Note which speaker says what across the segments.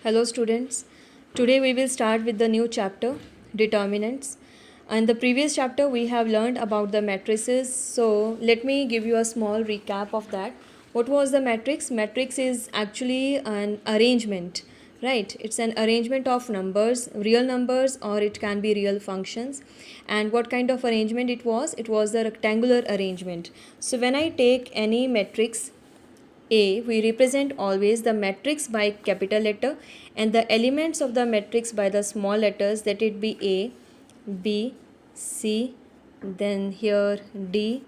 Speaker 1: Hello students. Today we will start with the new chapter determinants. In the previous chapter we have learned about the matrices. So let me give you a small recap of that. What was the matrix? Matrix is actually an arrangement, right? It's an arrangement of numbers, real numbers, or it can be real functions. And what kind of arrangement it was? It was the rectangular arrangement. So when I take any matrix a, we represent always the matrix by capital letter and the elements of the matrix by the small letters, that it be A, B, C, then here D,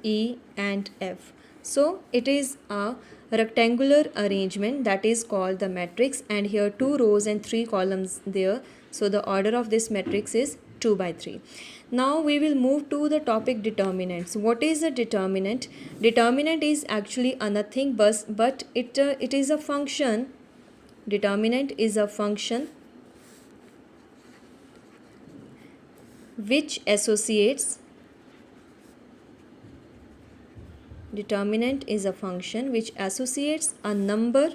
Speaker 1: E and F. So it is a rectangular arrangement that is called the matrix, and here 2 rows and 3 columns there. So the order of this matrix is 2 by 3. Now we will move to the topic determinants. What is a determinant? Determinant is actually nothing but it is a function. Determinant is a function which associates. Determinant is a function which associates a number.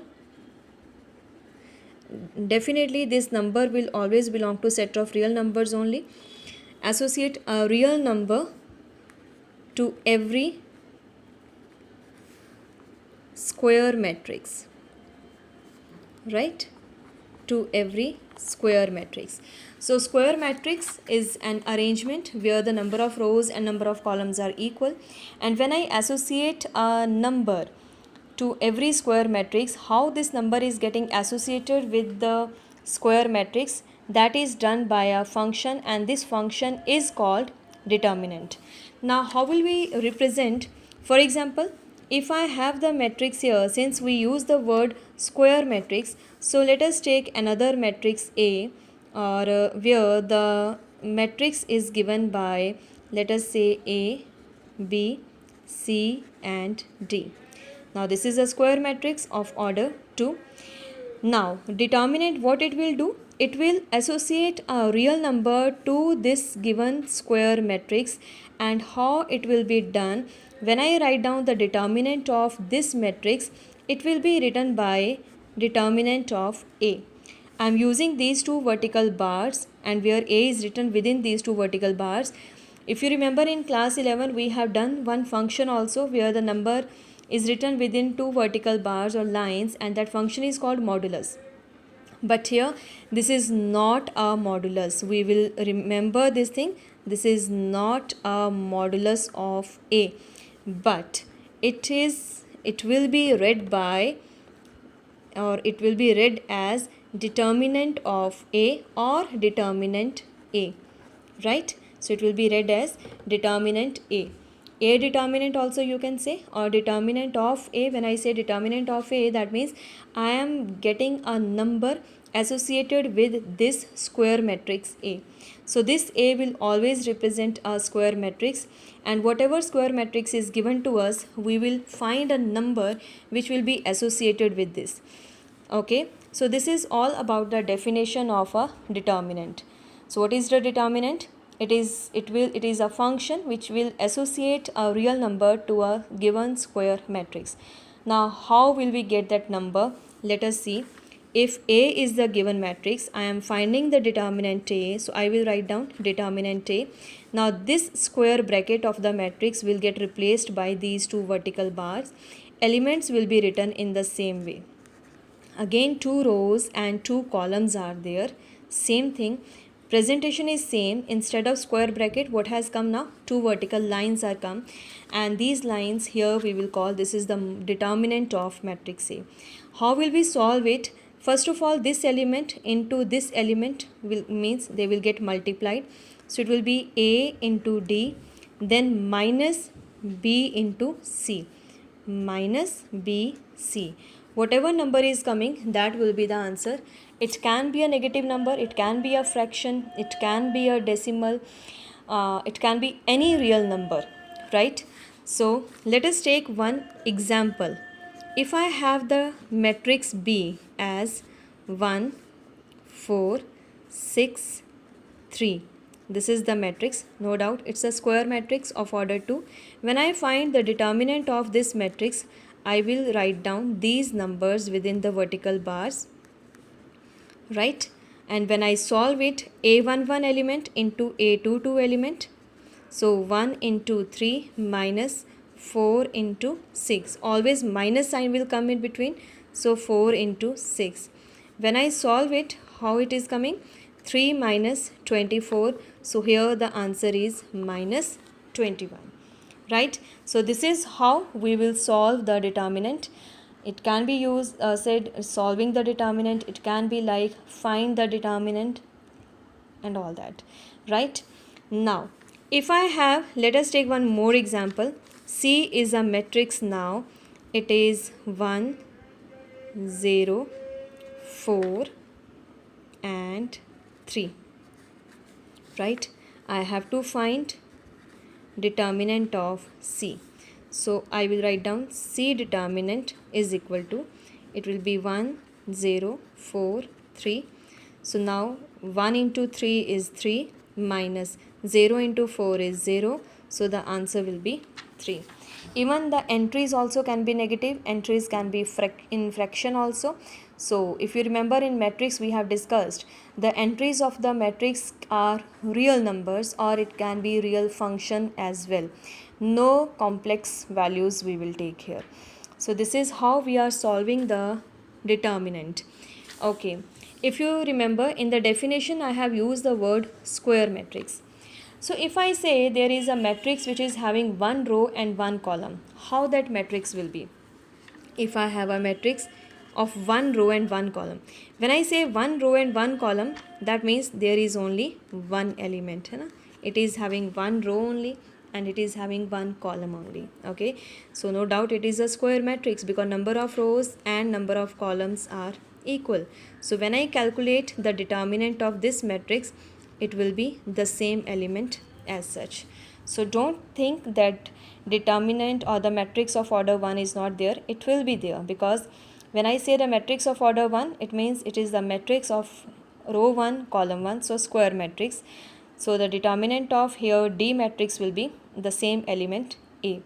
Speaker 1: Definitely this number will always belong to set of real numbers only. Associate a real number to every square matrix, right? To every square matrix. So square matrix is an arrangement where the number of rows and number of columns are equal, and when I associate a number to every square matrix, how this number is getting associated with the square matrix, that is done by a function, and this function is called determinant. Now how will we represent? For example, if I have the matrix here, since we use the word square matrix, so let us take another matrix A, or where the matrix is given by, let us say, A, B, C and D. Now this is a square matrix of order 2. Now determinant, what it will do? It will associate a real number to this given square matrix, and how it will be done? When I write down the determinant of this matrix, it will be written by determinant of A. I am using these two vertical bars, and where A is written within these two vertical bars. If you remember, in class 11 we have done one function also where the number is written within two vertical bars or lines, and that function is called modulus. But here this is not a modulus. We will remember this thing. This is not a modulus of A, but it will be read by, or it will be read as determinant of A or determinant A, right? So it will be read as determinant A determinant also you can say, or determinant of A. When I say determinant of A, that means I am getting a number associated with this square matrix A. So this A will always represent a square matrix, and whatever square matrix is given to us, we will find a number which will be associated with this. Okay, so this is all about the definition of a determinant. So what is the determinant? It is a function which will associate a real number to a given square matrix. Now how will we get that number? Let us see. If A is the given matrix, I am finding the determinant A, so I will write down determinant A. Now this square bracket of the matrix will get replaced by these two vertical bars. Elements will be written in the same way. Again 2 rows and 2 columns are there. Same thing. Presentation is same. Instead of square bracket, what has come now? 2 vertical lines are come, and these lines here we will call, this is the determinant of matrix A. How will we solve it? First of all, this element into this element means they will get multiplied. So it will be A into D, then minus B into C, minus B, C. Whatever number is coming, that will be the answer. It can be a negative number, it can be a fraction, it can be a decimal, it can be any real number, right? So let us take one example. If I have the matrix B as 1, 4, 6, 3. This is the matrix, no doubt it's a square matrix of order 2. When I find the determinant of this matrix, I will write down these numbers within the vertical bars. right? And when I solve it, A11 element into A22 element, so 1 into 3 minus 4 into 6, always minus sign will come in between, so 4 into 6. When I solve it, how it is coming? 3 minus 24, so here the answer is minus 21, right? So this is how we will solve the determinant. It can be used said solving the determinant, it can be like find the determinant and all that, right? Now if I have, let us take one more example. C is a matrix. Now it is 1 0 4 and 3, right? I have to find determinant of C. So I will write down C determinant is equal to, it will be 1 0 4 3. So now 1 into 3 is 3 minus 0 into 4 is 0. So the answer will be 3. Even the entries also can be negative, entries can be in fraction also. So if you remember in matrix we have discussed the entries of the matrix are real numbers or it can be real function as well. No complex values we will take here. So this is how we are solving the determinant. Okay, if you remember in the definition I have used the word square matrix. So if I say there is a matrix which is having one row and one column, how that matrix will be? If I have a matrix of one row and one column, when I say one row and one column, that means there is only one element, है ना? It is having one row only and it is having one column only. Okay, so no doubt it is a square matrix because number of rows and number of columns are equal. So when I calculate the determinant of this matrix, it will be the same element as such. So don't think that determinant or the matrix of order 1 is not there. It will be there, because when I say the matrix of order 1, it means it is the matrix of row 1 column 1, so square matrix. So the determinant of here D matrix will be the same element A,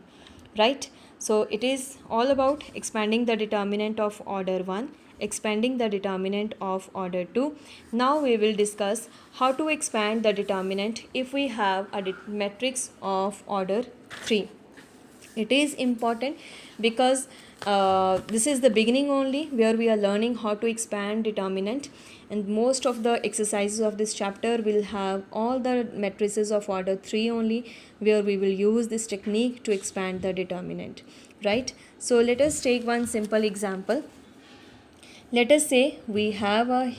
Speaker 1: right? So it is all about expanding the determinant of order 1, expanding the determinant of order 2. Now we will discuss how to expand the determinant if we have a matrix of order 3. It is important because this is the beginning only where we are learning how to expand determinant, and most of the exercises of this chapter will have all the matrices of order 3 only, where we will use this technique to expand the determinant, right? So let us take one simple example. Let us say we have a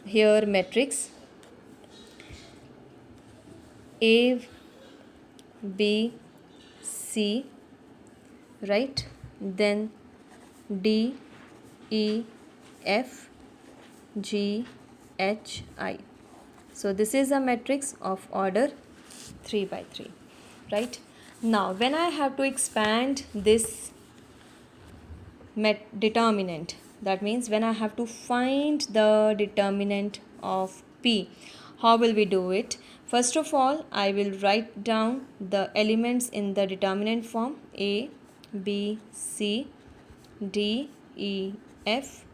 Speaker 1: here matrix A, B, C, right? Then D, E, F, G, H, I. So this is a matrix of order 3 by 3, right? Now when I have to expand this determinant, that means when I have to find the determinant of P, how will we do it? First of all, I will write down the elements in the determinant form: A, B, C, D, E, F,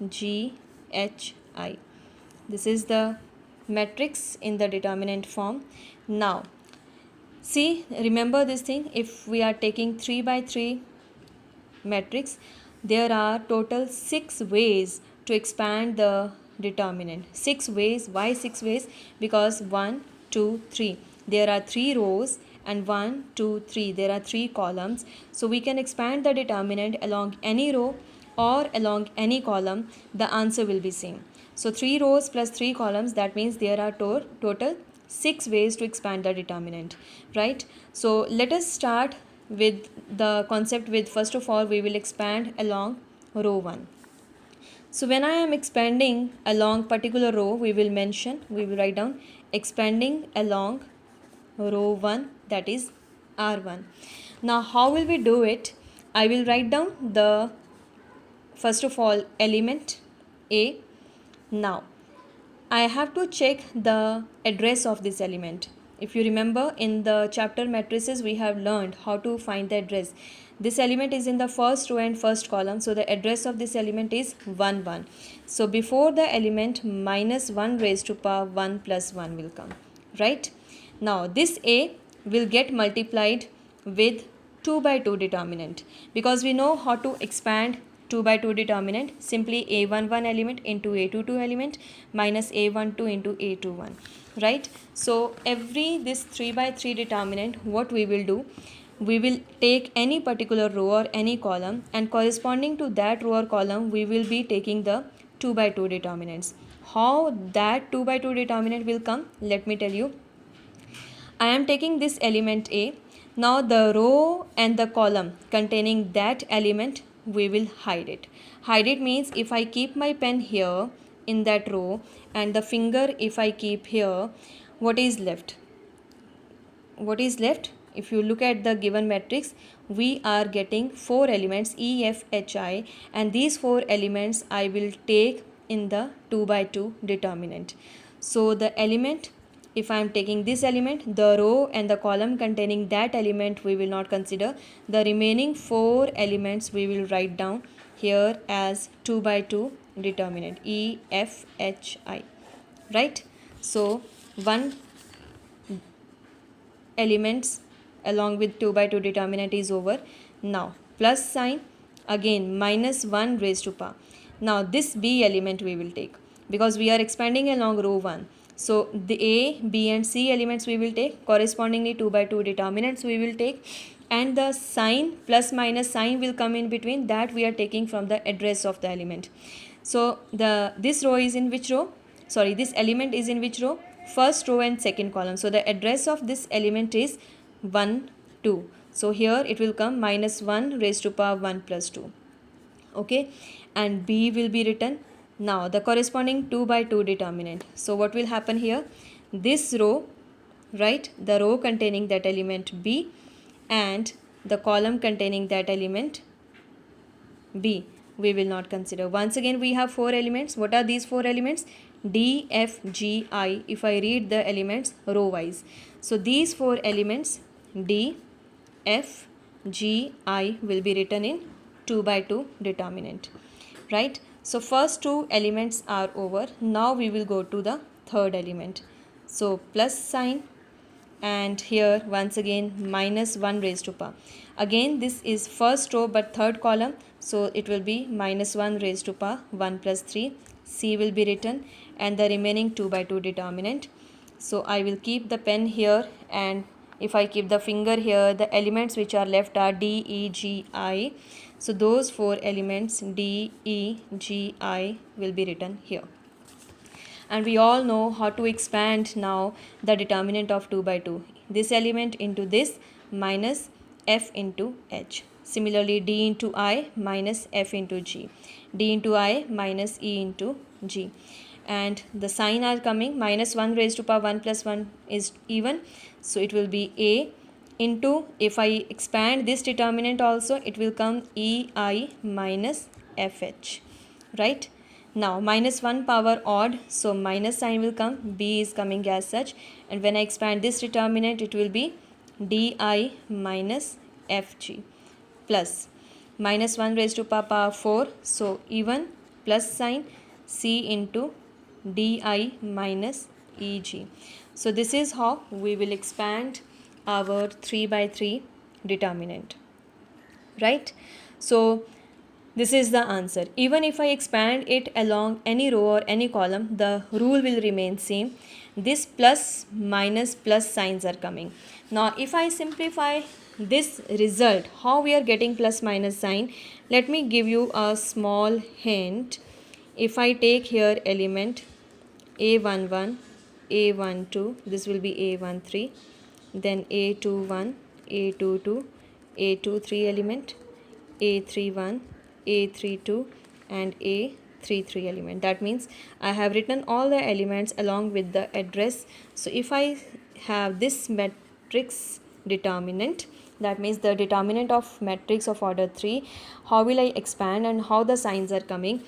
Speaker 1: G, H, I. This is the matrix in the determinant form. Now see, remember this thing, if we are taking 3 by 3 matrix, there are total 6 ways to expand the determinant. 6 ways. Why 6 ways? Because 1 2 3 there are 3 rows, and 1 2 3 there are 3 columns. So we can expand the determinant along any row or along any column. The answer will be same. So 3 rows plus 3 columns, that means there are total 6 ways to expand the determinant, right? So let us start with the concept with, first of all, we will expand along row 1. So when I am expanding along particular row, we will write down expanding along row 1, that is R1. Now how will we do it? I will write down the, first of all, element A. Now I have to check the address of this element. If you remember, in the chapter matrices we have learned how to find the address. This element is in the first row and first column, so the address of this element is 1 1. So before the element minus 1 raised to power 1 plus 1 will come, right? Now this A will get multiplied with 2 by 2 determinant, because we know how to expand 2 by 2 determinant. Simply A11 element into A22 element minus A12 into A21, right? So every this 3 by 3 determinant, what we will do, we will take any particular row or any column, and corresponding to that row or column we will be taking the 2 by 2 determinants. How that 2 by 2 determinant will come, let me tell you. I am taking this element A. Now the row and the column containing that element, we will hide it. Hide it means if I keep my pen here in that row and the finger if I keep here, what is left? What is left? If you look at the given matrix, we are getting 4 elements E, F, H, I, and these 4 elements I will take in the 2 by 2 determinant. So the element, if I am taking this element, the row and the column containing that element we will not consider. The remaining 4 elements we will write down here as 2 by 2 determinant E, F, H, I, right? So 1 elements along with 2 by 2 determinant is over. Now plus sign, again minus 1 raised to power. Now this B element we will take, because we are expanding along row 1. So the A, B and C elements we will take, correspondingly 2 by 2 determinants we will take, and the sign plus minus sign will come in between, that we are taking from the address of the element. So this row is in which row? Sorry, this element is in which row? First row and second column. So the address of this element is 1 2. So here it will come minus 1 raised to power 1 plus 2. Okay, and B will be written. Now the corresponding 2 by 2 determinant. So what will happen here? This row, right, the row containing that element B and the column containing that element B, we will not consider. Once again we have 4 elements. What are these 4 elements? D, F, G, I, if I read the elements row wise. So these 4 elements D, F, G, I will be written in 2 by 2 determinant, right? So first 2 elements are over. Now we will go to the third element. So plus sign, and here once again minus 1 raised to power. Again this is first row but third column, so it will be minus 1 raised to power 1 plus 3. C will be written, and the remaining 2 by 2 determinant. So I will keep the pen here, and if I keep the finger here, the elements which are left are D, E, G, I. So those 4 elements D, E, G, I will be written here. And we all know how to expand now the determinant of 2 by 2. This element into this minus F into H. Similarly D into I minus F into G. D into I minus E into G. And the sign are coming, minus 1 raised to power 1 plus 1 is even. So it will be A into, if I expand this determinant also, it will come EI minus FH, right? Now minus 1 power odd, so minus sign will come, B is coming as such, and when I expand this determinant it will be DI minus FG plus minus 1 raised to power 4, so even plus sign C into DI minus EG. So this is how we will expand our 3 by 3 determinant, right? So this is the answer. Even if I expand it along any row or any column, the rule will remain same. This plus minus plus signs are coming. Now if I simplify this result, how we are getting plus minus sign, let me give you a small hint. If I take here element A11, A12, this will be A13, then A21, A22, A23 element, A31, A32 and A33 element. That means I have written all the elements along with the address. So if I have this matrix determinant, that means the determinant of matrix of order 3, how will I expand and how the signs are coming?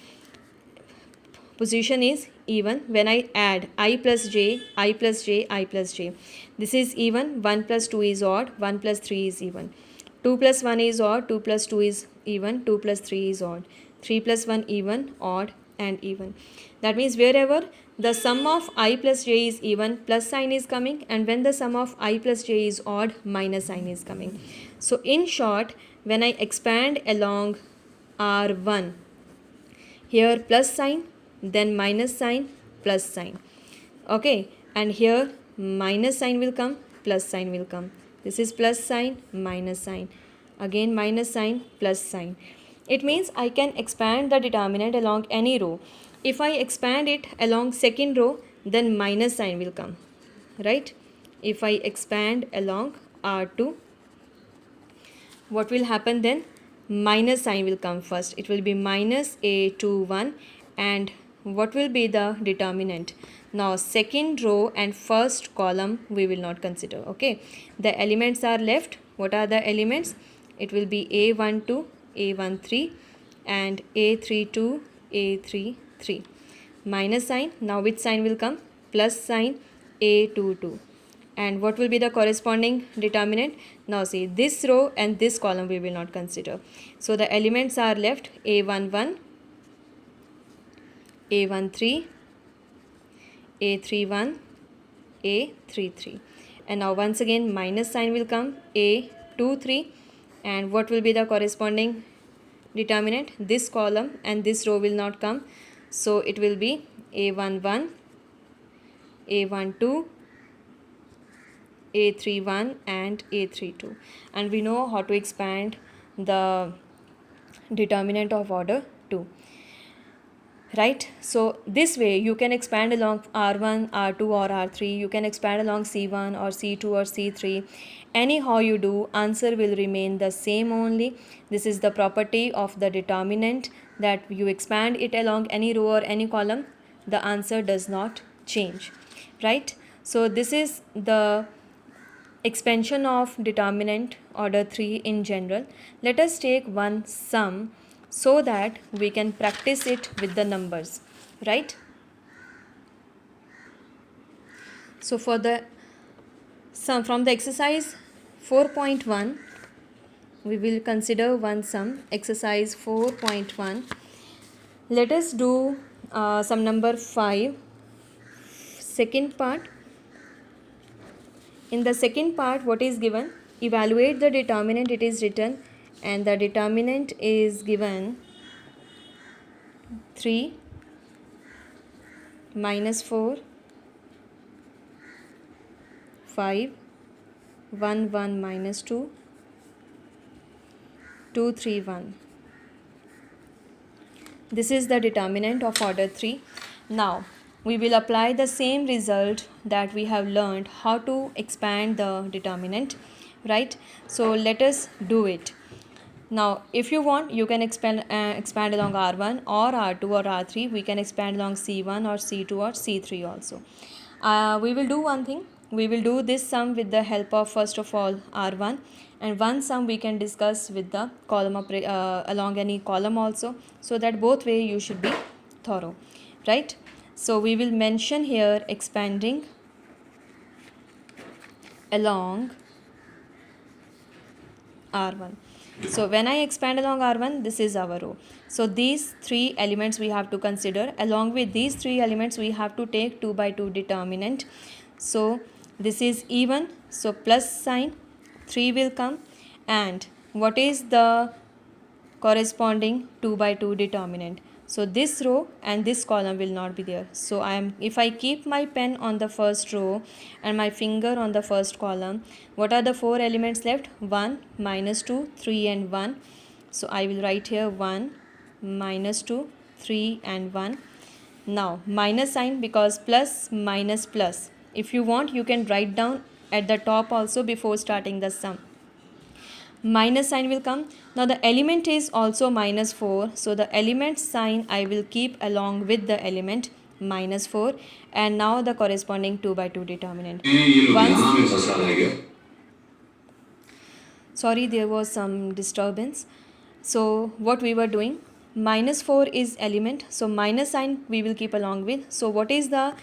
Speaker 1: position is even when I add I plus j, I plus j, I plus j. This is even, 1 plus 2 is odd, 1 plus 3 is even. 2 plus 1 is odd, 2 plus 2 is even, 2 plus 3 is odd. 3 plus 1 even, odd and even. That means wherever the sum of I plus j is even, plus sign is coming, and when the sum of I plus j is odd, minus sign is coming. So in short, when I expand along R1, here plus sign, then minus sign, plus sign. Okay, and here minus sign will come, plus sign will come. This is plus sign, minus sign. Again minus sign, plus sign. It means I can expand the determinant along any row. If I expand it along second row, then minus sign will come, right? If I expand along R2, what will happen then? Minus sign will come first. It will be minus a21, and what will be the determinant? Now second row and first column we will not consider. Okay, the elements are left. What are the elements? It will be a12, a13 and a32, a33. Minus sign, now which sign will come? Plus sign, a22. And what will be the corresponding determinant? Now see, this row and this column we will not consider. So the elements are left a11, a13, a31, a33. And now once again minus sign will come, a23. And what will be the corresponding determinant? This column and this row will not come. So it will be a11, a12, a31 and a32. And we know how to expand the determinant of order 2, right? So this way you can expand along R1, R2 or R3. You can expand along C1 or C2 or C3. Anyhow you do, answer will remain the same only. This is the property of the determinant, that you expand it along any row or any column, the answer does not change, right? So this is the expansion of determinant order 3 in general. Let us take one sum so that we can practice it with the numbers, right? So for the sum from the exercise 4.1, we will consider one sum, exercise 4.1. Let us do sum number 5, second part. In the second part, what is given? Evaluate the determinant, it is written, and the determinant is given 3, minus 4, 5, 1, 1, minus 2, 2, 3, 1. This is the determinant of order 3. Now, we will apply the same result that we have learned how to expand the determinant, right? So let us do it. Now if you want, you can expand along R1 or R2 or R3. We can expand along C1 or C2 or C3 also. We will do one thing. We will do this sum with the help of first of all R1, and one sum we can discuss with the column along any column also, so that both way you should be thorough, right? So we will mention here expanding along R1. So when I expand along R1, this is our row. So these three elements we have to consider. Along with these three elements, we have to take 2 by 2 determinant. So this is even, so plus sign 3 will come, and what is the corresponding 2 by 2 determinant? So this row and this column will not be there. So if I keep my pen on the first row and my finger on the first column, what are the 4 elements left? 1, minus 2, 3 and 1. So I will write here 1, minus 2, 3 and 1. Now minus sign, because plus minus plus. If you want, you can write down at the top also before starting the sum. Minus sign will come. Now the element is also minus 4. So the element sign I will keep along with the element minus 4. And now the corresponding 2 by 2 determinant. Sorry, there was some disturbance. So what we were doing, minus 4 is element, so minus sign we will keep along with. So what is the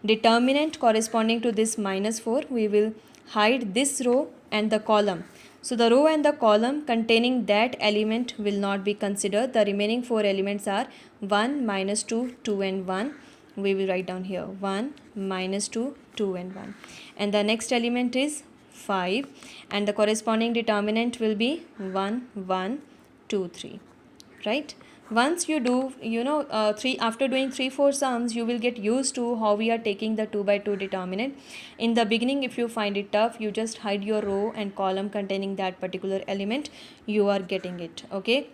Speaker 1: determinant corresponding to this minus 4? We will hide this row and the column. So the row and the column containing that element will not be considered. The remaining 4 elements are 1, minus 2, 2 and 1. We will write down here 1, minus 2, 2 and 1. And the next element is 5, and the corresponding determinant will be 1, 1, 2, 3. Right? Once you do, after doing 3-4 sums, you will get used to how we are taking the 2 by 2 determinant. In the beginning, if you find it tough, you just hide your row and column containing that particular element. You are getting it. Okay.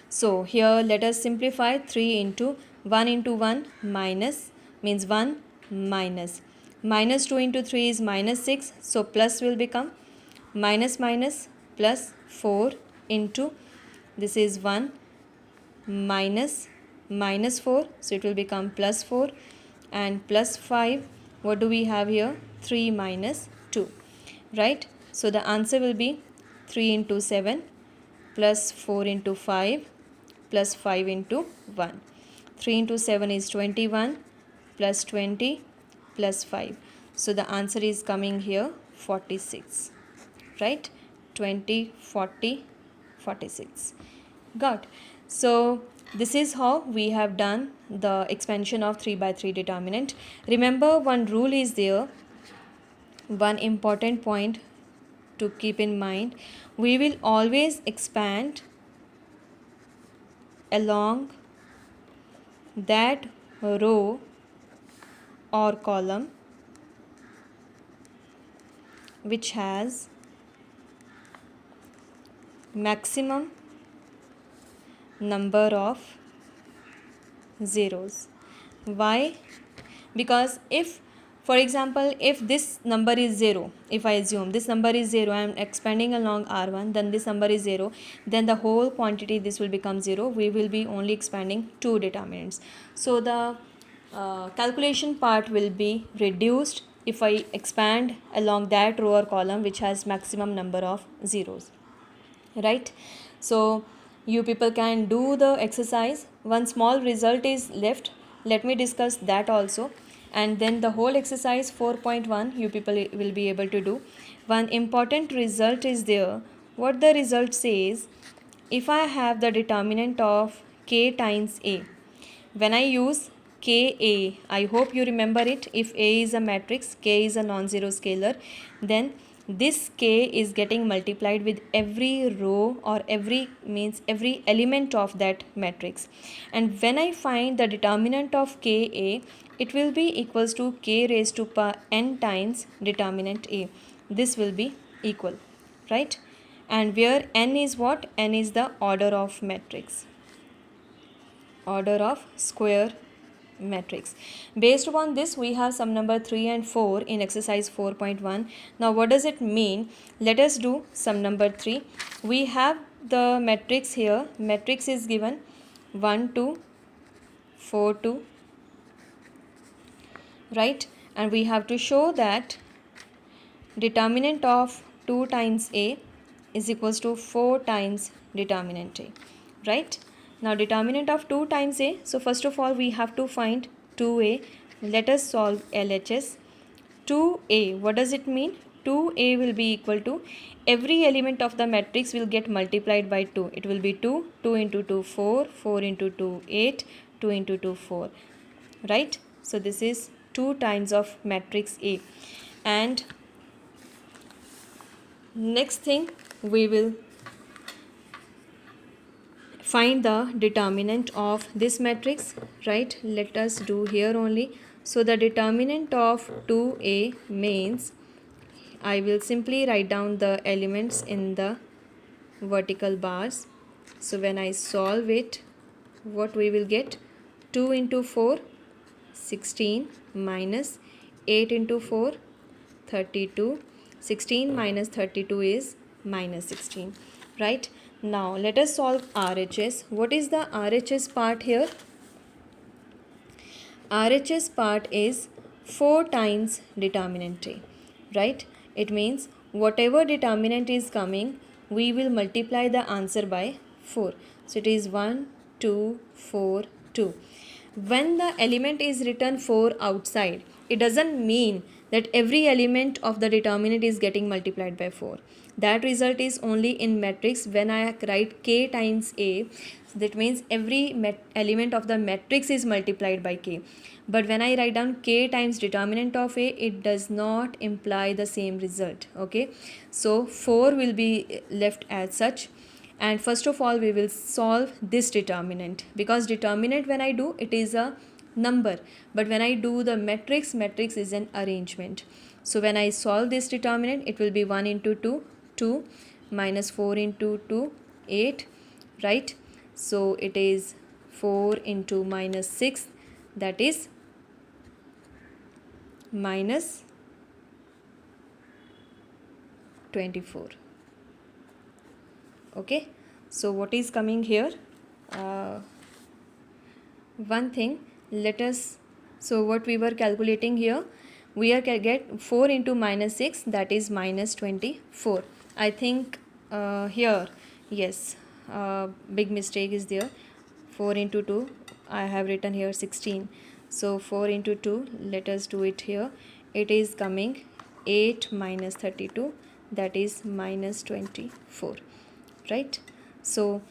Speaker 1: So here let us simplify. 3 into 1 into 1 minus means 1 minus. Minus 2 into 3 is minus 6. So plus will become minus minus plus 4 into, this is 1 minus minus 4. So it will become plus 4 and plus 5. What do we have here? 3 minus 2. Right? So the answer will be 3 into 7 plus 4 into 5 plus 5 into 1. 3 into 7 is 21 plus 20 plus 5. So the answer is coming here 46. Right? 20, 40, 46. Got. So this is how we have done the expansion of 3 by 3 determinant. Remember, one rule is there, one important point to keep in mind. We will always expand along that row or column which has maximum number of zeros. Why? Because if, for example, if this number is 0, if I assume this number is 0, I am expanding along R1, then this number is 0, then the whole quantity, this will become 0. We will be only expanding 2 determinants. So the calculation part will be reduced if I expand along that row or column which has maximum number of zeros. Right? So you people can do the exercise. One small result is left. Let me discuss that also. And then the whole exercise 4.1 you people will be able to do. One important result is there. What the result says, if I have the determinant of k times a, when I use ka, I hope you remember it. If a is a matrix, k is a non-zero scalar, then this k is getting multiplied with every row or every element of that matrix. And when I find the determinant of ka, it will be equals to k raised to power n times determinant a. This will be equal, right? And where n is what? N is the order of matrix, order of square matrix. Based upon this, we have sum number 3 and 4 in exercise 4.1. Now what does it mean? Let us do sum number 3. We have the matrix here. Matrix is given 1 2 4 2, right? And we have to show that determinant of 2 times a is equals to 4 times determinant a, right? Now determinant of 2 times a, so first of all we have to find 2a. Let us solve LHS. 2a, what does it mean? 2a will be equal to, every element of the matrix will get multiplied by 2. It will be 2, 2 into 2 4, 4 into 2 8, 2 into 2 4, right? So this is 2 times of matrix A. And next thing we will find the determinant of this matrix, right? Let us do here only. So the determinant of 2a means, I will simply write down the elements in the vertical bars. So when I solve it, what we will get? 2 into 4, 16 minus 8 into 4, 32. 16 minus 32 is minus 16, right? Now let us solve RHS. What is the RHS part here? RHS part is 4 times determinant A, right? It means whatever determinant is coming, we will multiply the answer by 4. So it is 1, 2, 4, 2. When the element is written 4 outside, it doesn't mean that every element of the determinant is getting multiplied by 4. That result is only in matrix when I write k times a. That means every element of the matrix is multiplied by k. But when I write down k times determinant of a, it does not imply the same result. Okay, so 4 will be left as such. And first of all, we will solve this determinant, because determinant, when I do, it is a number, but when I do the matrix is an arrangement. So when I solve this determinant, it will be 1 into 2, 2, minus 4 into 2, 8, right? So it is 4 into minus 6, that is minus 24. Okay, so what is coming here? One thing, let us, so what we were calculating here, we are get 4 into minus 6, that is minus 24. I think here, yes, big mistake is there. 4 into 2, I have written here 16. So 4 into 2, let us do it here. It is coming 8 minus 32, that is minus 24. Right? So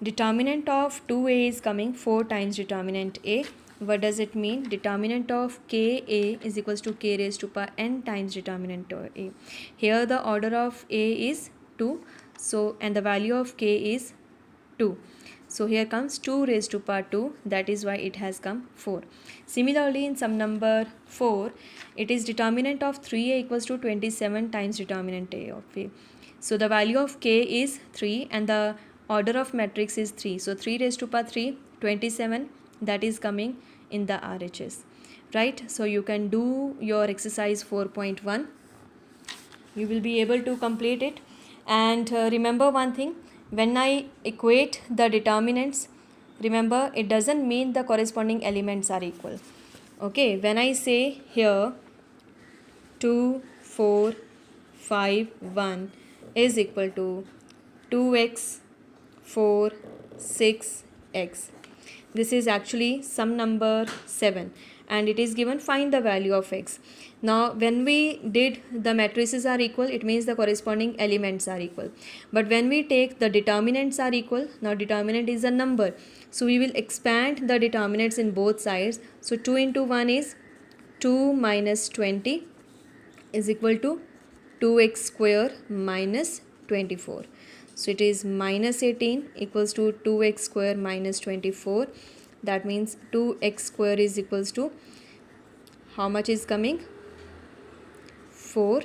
Speaker 1: determinant of 2a is coming 4 times determinant a. What does it mean? Determinant of ka is equals to k raised to power n times determinant of a. Here the order of a is 2, so and the value of k is 2. So here comes 2 raised to power 2, that is why it has come 4. Similarly, in sum number 4, it is determinant of 3a equals to 27 times determinant a of a. So the value of k is 3 and the order of matrix is 3. So 3 raised to power 3, 27, that is coming in the RHS. Right? So you can do your exercise 4.1. You will be able to complete it. And remember one thing, when I equate the determinants, remember it doesn't mean the corresponding elements are equal. Okay, when I say here 2, 4, 5, 1 is equal to 2x, 4, 6x. This is actually sum number 7 and it is given find the value of x. Now when we did the matrices are equal, it means the corresponding elements are equal. But when we take the determinants are equal, now determinant is a number. So we will expand the determinants in both sides. So 2 into 1 is 2 minus 20 is equal to 2x square minus 24. So it is minus 18 equals to 2x square minus 24. That means 2x square is equals to, how much is coming? 4,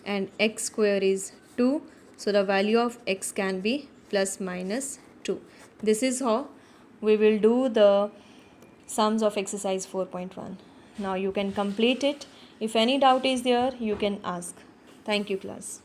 Speaker 1: and x square is 2. So the value of x can be plus minus 2. This is how we will do the sums of exercise 4.1. Now you can complete it. If any doubt is there, you can ask. Thank you, class.